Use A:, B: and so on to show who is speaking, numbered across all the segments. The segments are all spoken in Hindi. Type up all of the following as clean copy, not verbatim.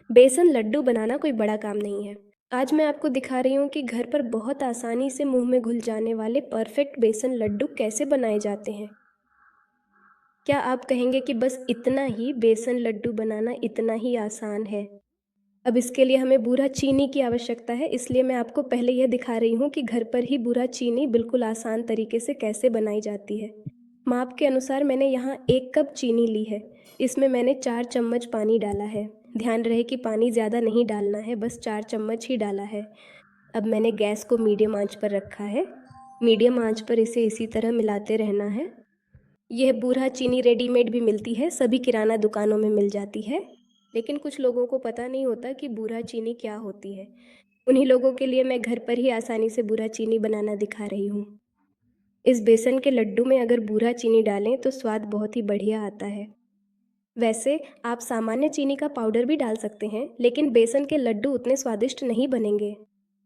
A: बेसन लड्डू बनाना कोई बड़ा काम नहीं है। आज मैं आपको दिखा रही हूँ कि घर पर बहुत आसानी से मुंह में घुल जाने वाले परफेक्ट बेसन लड्डू कैसे बनाए जाते हैं। क्या आप कहेंगे कि बस इतना ही बेसन लड्डू बनाना इतना ही आसान है? अब इसके लिए हमें बूरा चीनी की आवश्यकता है, इसलिए मैं आपको पहले यह दिखा रही हूँ कि घर पर ही बूरा चीनी बिल्कुल आसान तरीके से कैसे बनाई जाती है। माप के अनुसार मैंने यहाँ 1 कप चीनी ली है। इसमें मैंने 4 चम्मच पानी डाला है। ध्यान रहे कि पानी ज़्यादा नहीं डालना है, बस 4 चम्मच ही डाला है। अब मैंने गैस को मीडियम आंच पर रखा है। मीडियम आंच पर इसे इसी तरह मिलाते रहना है। यह बूरा चीनी रेडीमेड भी मिलती है, सभी किराना दुकानों में मिल जाती है। लेकिन कुछ लोगों को पता नहीं होता कि बूरा चीनी क्या होती है। उन्हीं लोगों के लिए मैं घर पर ही आसानी से बूरा चीनी बनाना दिखा रही हूँ। इस बेसन के लड्डू में अगर बूरा चीनी डालें तो स्वाद बहुत ही बढ़िया आता है। वैसे आप सामान्य चीनी का पाउडर भी डाल सकते हैं, लेकिन बेसन के लड्डू उतने स्वादिष्ट नहीं बनेंगे।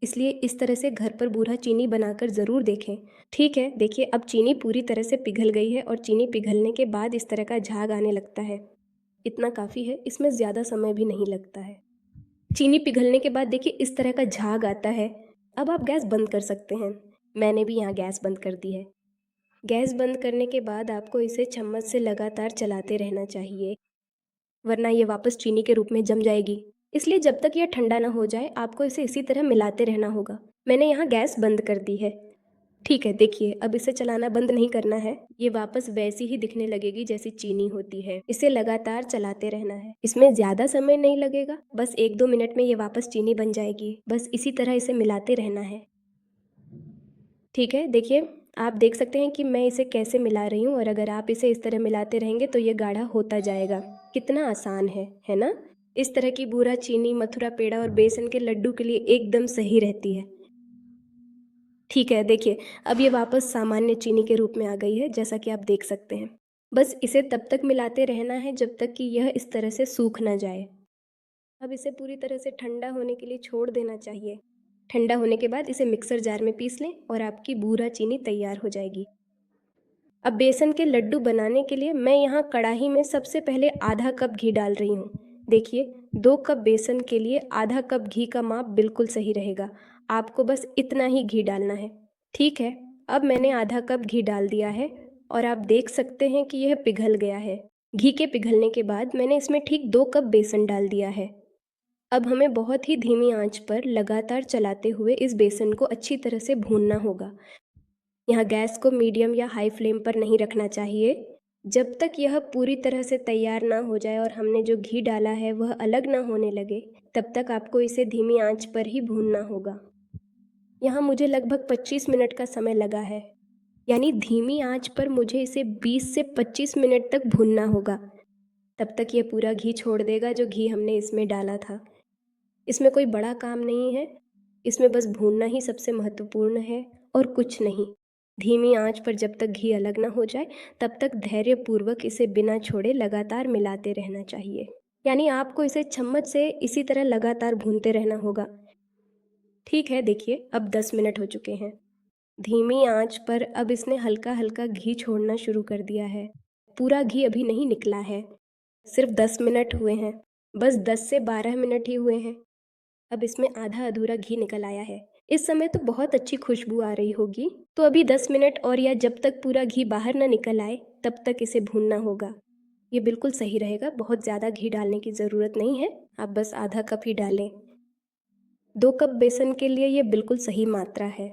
A: इसलिए इस तरह से घर पर बूरा चीनी बनाकर ज़रूर देखें। ठीक है, देखिए अब चीनी पूरी तरह से पिघल गई है और चीनी पिघलने के बाद इस तरह का झाग आने लगता है। इतना काफ़ी है, इसमें ज़्यादा समय भी नहीं लगता है। चीनी पिघलने के बाद देखिए इस तरह का झाग आता है। अब आप गैस बंद कर सकते हैं। मैंने भी यहाँ गैस बंद कर दी है। गैस बंद करने के बाद आपको इसे चम्मच से लगातार चलाते रहना चाहिए, वरना ये वापस चीनी के रूप में जम जाएगी। इसलिए जब तक यह ठंडा ना हो जाए आपको इसे इसी तरह मिलाते रहना होगा। मैंने यहाँ गैस बंद कर दी है। ठीक है, देखिए अब इसे चलाना बंद नहीं करना है, ये वापस वैसी ही दिखने लगेगी जैसी चीनी होती है। इसे लगातार चलाते रहना है। इसमें ज़्यादा समय नहीं लगेगा, बस 1-2 मिनट में ये वापस चीनी बन जाएगी। बस इसी तरह इसे मिलाते रहना है। ठीक है, देखिए आप देख सकते हैं कि मैं इसे कैसे मिला रही हूँ, और अगर आप इसे इस तरह मिलाते रहेंगे तो ये गाढ़ा होता जाएगा। कितना आसान है ना? इस तरह की बूरा चीनी मथुरा पेड़ा और बेसन के लड्डू के लिए एकदम सही रहती है। ठीक है, देखिए अब ये वापस सामान्य चीनी के रूप में आ गई है, जैसा कि आप देख सकते हैं। बस इसे तब तक मिलाते रहना है जब तक कि यह इस तरह से सूख ना जाए। अब इसे पूरी तरह से ठंडा होने के लिए छोड़ देना चाहिए। ठंडा होने के बाद इसे मिक्सर जार में पीस लें और आपकी बूरा चीनी तैयार हो जाएगी। अब बेसन के लड्डू बनाने के लिए मैं यहाँ कढ़ाई में सबसे पहले आधा कप घी डाल रही हूँ। देखिए 2 कप बेसन के लिए आधा कप घी का माप बिल्कुल सही रहेगा। आपको बस इतना ही घी डालना है। ठीक है, अब मैंने आधा कप घी डाल दिया है और आप देख सकते हैं कि यह पिघल गया है। घी के पिघलने के बाद मैंने इसमें ठीक 2 कप बेसन डाल दिया है। अब हमें बहुत ही धीमी आंच पर लगातार चलाते हुए इस बेसन को अच्छी तरह से भूनना होगा। यहाँ गैस को मीडियम या हाई फ्लेम पर नहीं रखना चाहिए। जब तक यह पूरी तरह से तैयार ना हो जाए और हमने जो घी डाला है वह अलग ना होने लगे, तब तक आपको इसे धीमी आंच पर ही भूनना होगा। यहाँ मुझे लगभग 25 मिनट का समय लगा है, यानी धीमी आंच पर मुझे इसे 20 से 25 मिनट तक भूनना होगा। तब तक यह पूरा घी छोड़ देगा जो घी हमने इसमें डाला था। इसमें कोई बड़ा काम नहीं है, इसमें बस भूनना ही सबसे महत्वपूर्ण है और कुछ नहीं। धीमी आंच पर जब तक घी अलग ना हो जाए तब तक धैर्यपूर्वक इसे बिना छोड़े लगातार मिलाते रहना चाहिए। यानी आपको इसे चम्मच से इसी तरह लगातार भूनते रहना होगा। ठीक है, देखिए अब 10 मिनट हो चुके हैं। धीमी आंच पर अब इसने हल्का हल्का घी छोड़ना शुरू कर दिया है। पूरा घी अभी नहीं निकला है, सिर्फ 10 मिनट हुए हैं। बस 10 से 12 मिनट ही हुए हैं। अब इसमें आधा अधूरा घी निकल आया है। इस समय तो बहुत अच्छी खुशबू आ रही होगी। तो अभी 10 मिनट और, या जब तक पूरा घी बाहर ना निकल आए तब तक इसे भूनना होगा। ये बिल्कुल सही रहेगा, बहुत ज़्यादा घी डालने की ज़रूरत नहीं है, आप बस आधा कप ही डालें। 2 कप बेसन के लिए ये बिल्कुल सही मात्रा है।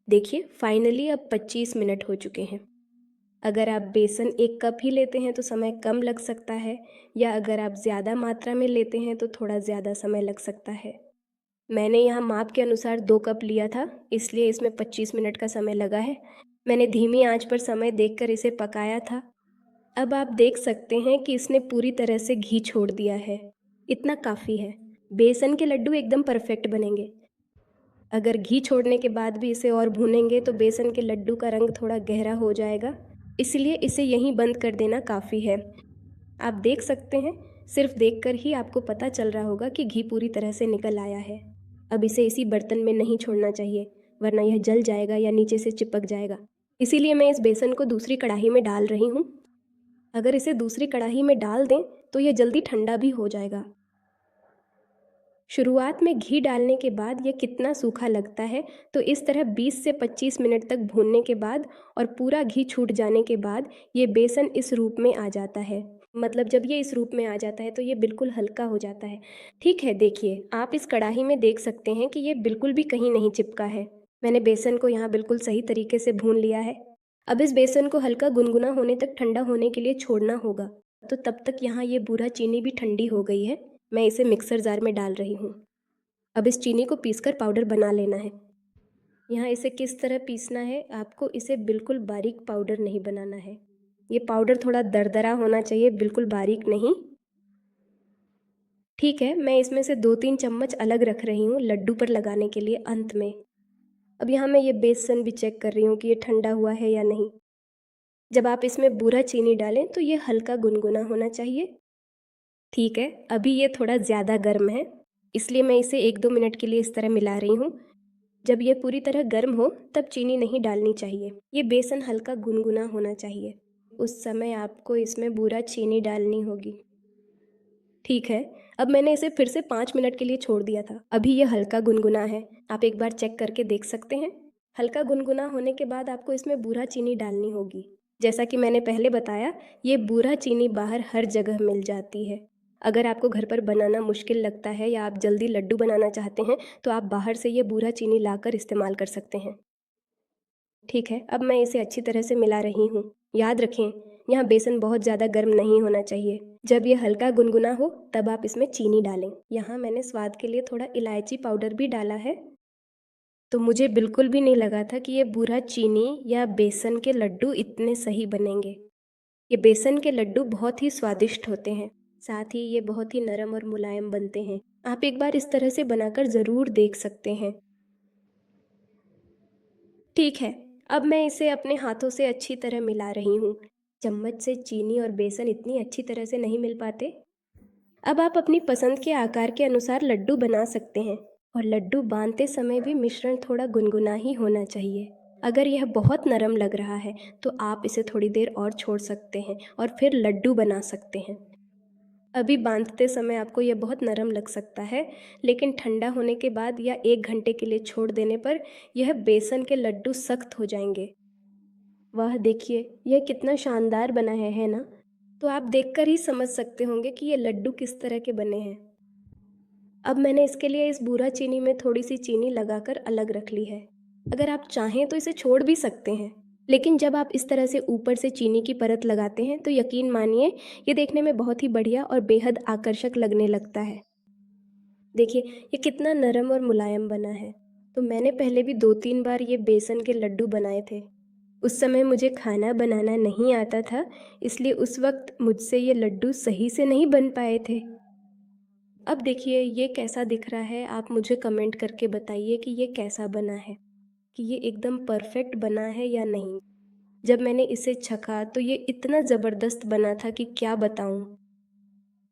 A: देखिए फाइनली अब 25 मिनट हो चुके हैं। अगर आप बेसन 1 कप ही लेते हैं तो समय कम लग सकता है, या अगर आप ज़्यादा मात्रा में लेते हैं तो थोड़ा ज़्यादा समय लग सकता है। मैंने यहाँ माप के अनुसार 2 कप लिया था, इसलिए इसमें 25 मिनट का समय लगा है। मैंने धीमी आंच पर समय देखकर इसे पकाया था। अब आप देख सकते हैं कि इसने पूरी तरह से घी छोड़ दिया है। इतना काफ़ी है, बेसन के लड्डू एकदम परफेक्ट बनेंगे। अगर घी छोड़ने के बाद भी इसे और भूनेंगे तो बेसन के लड्डू का रंग थोड़ा गहरा हो जाएगा, इसलिए इसे यहीं बंद कर देना काफ़ी है। आप देख सकते हैं, सिर्फ देखकर ही आपको पता चल रहा होगा कि घी पूरी तरह से निकल आया है। अब इसे इसी बर्तन में नहीं छोड़ना चाहिए, वरना यह जल जाएगा या नीचे से चिपक जाएगा। इसीलिए मैं इस बेसन को दूसरी कढ़ाई में डाल रही हूँ। अगर इसे दूसरी कढ़ाई में डाल दें तो यह जल्दी ठंडा भी हो जाएगा। शुरुआत में घी डालने के बाद ये कितना सूखा लगता है, तो इस तरह 20 से 25 मिनट तक भूनने के बाद और पूरा घी छूट जाने के बाद ये बेसन इस रूप में आ जाता है। मतलब जब ये इस रूप में आ जाता है तो ये बिल्कुल हल्का हो जाता है। ठीक है, देखिए आप इस कढ़ाई में देख सकते हैं कि ये बिल्कुल भी कहीं नहीं चिपका है। मैंने बेसन को यहाँ बिल्कुल सही तरीके से भून लिया है। अब इस बेसन को हल्का गुनगुना होने तक ठंडा होने के लिए छोड़ना होगा। तो तब तक यहाँ ये बूरा चीनी भी ठंडी हो गई है। मैं इसे मिक्सर जार में डाल रही हूँ। अब इस चीनी को पीसकर पाउडर बना लेना है। यहाँ इसे किस तरह पीसना है, आपको इसे बिल्कुल बारीक पाउडर नहीं बनाना है। ये पाउडर थोड़ा दरदरा होना चाहिए, बिल्कुल बारीक नहीं। ठीक है, मैं इसमें से 2-3 चम्मच अलग रख रही हूँ लड्डू पर लगाने के लिए अंत में। अब यहाँ मैं ये बेसन भी चेक कर रही हूँ कि ये ठंडा हुआ है या नहीं। जब आप इसमें बूरा चीनी डालें तो ये हल्का गुनगुना होना चाहिए। ठीक है, अभी ये थोड़ा ज़्यादा गर्म है, इसलिए मैं इसे 1-2 मिनट के लिए इस तरह मिला रही हूँ। जब ये पूरी तरह गर्म हो तब चीनी नहीं डालनी चाहिए। ये बेसन हल्का गुनगुना होना चाहिए, उस समय आपको इसमें बूरा चीनी डालनी होगी। ठीक है, अब मैंने इसे फिर से 5 मिनट के लिए छोड़ दिया था। अभी ये हल्का गुनगुना है, आप एक बार चेक करके देख सकते हैं। हल्का गुनगुना होने के बाद आपको इसमें बूरा चीनी डालनी होगी। जैसा कि मैंने पहले बताया, ये बूरा चीनी बाहर हर जगह मिल जाती है। अगर आपको घर पर बनाना मुश्किल लगता है या आप जल्दी लड्डू बनाना चाहते हैं तो आप बाहर से ये बूरा चीनी लाकर इस्तेमाल कर सकते हैं। ठीक है, अब मैं इसे अच्छी तरह से मिला रही हूँ। याद रखें, यहाँ बेसन बहुत ज़्यादा गर्म नहीं होना चाहिए। जब ये हल्का गुनगुना हो तब आप इसमें चीनी डालें। यहाँ मैंने स्वाद के लिए थोड़ा इलायची पाउडर भी डाला है। तो मुझे बिल्कुल भी नहीं लगा था कि ये बूरा चीनी या बेसन के लड्डू इतने सही बनेंगे। ये बेसन के लड्डू बहुत ही स्वादिष्ट होते हैं, साथ ही ये बहुत ही नरम और मुलायम बनते हैं। आप एक बार इस तरह से बनाकर ज़रूर देख सकते हैं। ठीक है, अब मैं इसे अपने हाथों से अच्छी तरह मिला रही हूँ। चम्मच से चीनी और बेसन इतनी अच्छी तरह से नहीं मिल पाते। अब आप अपनी पसंद के आकार के अनुसार लड्डू बना सकते हैं और लड्डू बांधते समय भी मिश्रण थोड़ा गुनगुना ही होना चाहिए। अगर यह बहुत नरम लग रहा है तो आप इसे थोड़ी देर और छोड़ सकते हैं और फिर लड्डू बना सकते हैं। अभी बांधते समय आपको यह बहुत नरम लग सकता है, लेकिन ठंडा होने के बाद या 1 घंटे के लिए छोड़ देने पर यह बेसन के लड्डू सख्त हो जाएंगे। वाह, देखिए यह कितना शानदार बना है ना। तो आप देखकर ही समझ सकते होंगे कि ये लड्डू किस तरह के बने हैं। अब मैंने इसके लिए इस बूरा चीनी में थोड़ी सी चीनी लगाकर अलग रख ली है। अगर आप चाहें तो इसे छोड़ भी सकते हैं, लेकिन जब आप इस तरह से ऊपर से चीनी की परत लगाते हैं तो यकीन मानिए ये देखने में बहुत ही बढ़िया और बेहद आकर्षक लगने लगता है। देखिए ये कितना नरम और मुलायम बना है। तो मैंने पहले भी 2-3 बार ये बेसन के लड्डू बनाए थे। उस समय मुझे खाना बनाना नहीं आता था, इसलिए उस वक्त मुझसे ये लड्डू सही से नहीं बन पाए थे। अब देखिए ये कैसा दिख रहा है, आप मुझे कमेंट करके बताइए कि ये कैसा बना है, कि ये एकदम परफेक्ट बना है या नहीं। जब मैंने इसे चखा तो ये इतना ज़बरदस्त बना था कि क्या बताऊँ।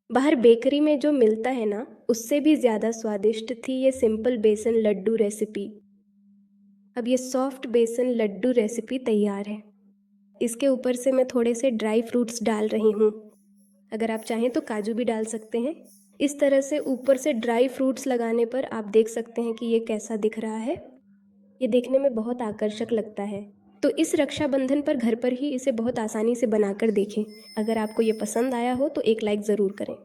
A: बाहर बेकरी में जो मिलता है ना, उससे भी ज़्यादा स्वादिष्ट थी ये सिंपल बेसन लड्डू रेसिपी। अब ये सॉफ्ट बेसन लड्डू रेसिपी तैयार है। इसके ऊपर से मैं थोड़े से ड्राई फ्रूट्स डाल रही हूँ। अगर आप चाहें तो काजू भी डाल सकते हैं। इस तरह से ऊपर से ड्राई फ्रूट्स लगाने पर आप देख सकते हैं कि ये कैसा दिख रहा है। ये देखने में बहुत आकर्षक लगता है। तो इस रक्षाबंधन पर घर पर ही इसे बहुत आसानी से बनाकर देखें। अगर आपको ये पसंद आया हो तो एक लाइक ज़रूर करें।